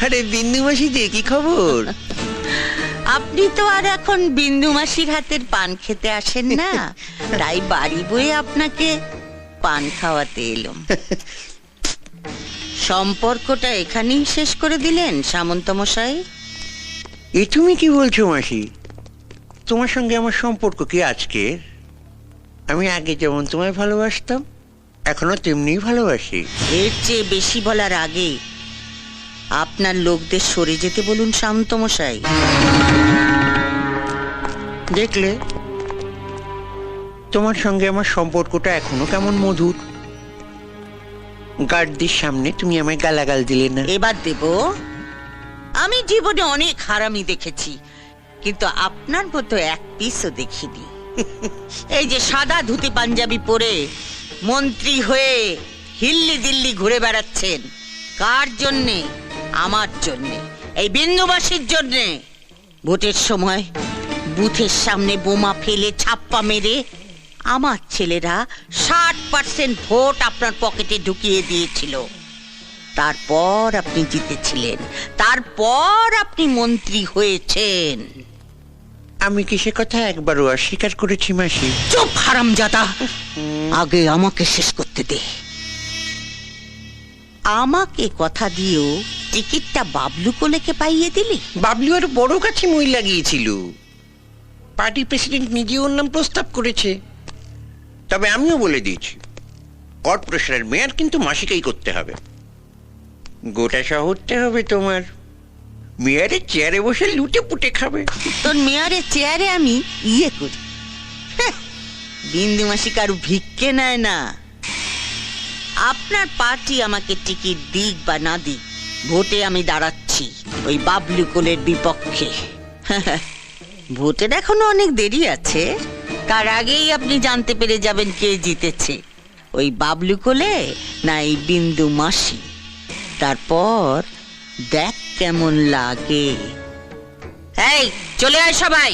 আরে বিন্দু মাসি যে কি খবর? আপনি তো আর এখন বিন্দু মাসির হাতের পান খেতে আসেন না, তাই বাড়ি বয়ে আপনাকে পান খাওয়াতে এলাম। সম্পর্কটা এখানেই শেষ করে দিলেন সামন্ত মশাই? এ তুমি কি বলছো মাসি? তোমার সঙ্গে আমার সম্পর্ক কি আজকের? আমি আগে যেমন তোমায় ভালোবাসতাম এখনো তেমনি ভালোবাসি। এর চেয়ে বেশি বলার আগে আপনার লোকদের সরে যেতে বলুন সামন্ত মশাই। দেখলে তোমার সঙ্গে আমার সম্পর্কটা এখনো কেমন মধুর। গার্ডদের সামনে তুমি আমায় গালাগাল দিলে না। এবার দেব। আমি জীবনে অনেক হারামি দেখেছি, কিন্তু আপনার মতো এক পিসও দেখিনি। এই যে সাদা ধুতি পাঞ্জাবি পরে মন্ত্রী হয়ে হিল্লি দিল্লি ঘুরে বেড়াচ্ছেন, কার জন্যে? আমার জন্যে, এই বিন্দুবাসীর জন্যে। ভোটের সময় বুথের সামনে বোমা ফেলে ছাপ্পা মেরে আমার ছেলেরা 60% ভোট আপনার পকেটে ঢুকিয়ে দিয়েছিল। তারপর আপনি জিতেছিলেন, তারপর আপনি মন্ত্রী হয়েছেন। আমি কি সে কথা একবারও অস্বীকার করেছি মাসি? চুপ হারামজাদা, আগে আমাকে শেষ করতে দে। আমাকে কথা দিয়েও টিকিটটা বাবলু কোলেকে পাইয়ে দিলি। বাবলু আর বড় কাছে মই লাগিয়েছিল। পার্টি প্রেসিডেন্ট নিজে ওর নাম প্রস্তাব করেছে। তবে আমিও বলে দিয়েছি, কর্পোরেশনের মেয়র কিন্তু মাসিকেই করতে হবে। গোটা শহরটা হবে তোমার। মেয়রের চেয়ারে বসে লুটে পুটে খাবে। তোর মেয়রের চেয়ারে আমি ইয়ে করি। বিন্দু মাসি কারু ভিক্ষে নেয় না। আপনার পার্টি আমাকে টিকিট দিক বা না দিক, ভোটে আমি দাঁড়াচ্ছি ওই বাবলু কোলের বিপক্ষে। ভোটের এখনো অনেক দেরি আছে, তার আগেই আপনি জানতে পেরে যাবেন কে জিতেছে, ওই বাবলু কোলে না এই বিন্দু মাসি। তারপর দেখ কেমন লাগে। এই চলে আয় সবাই।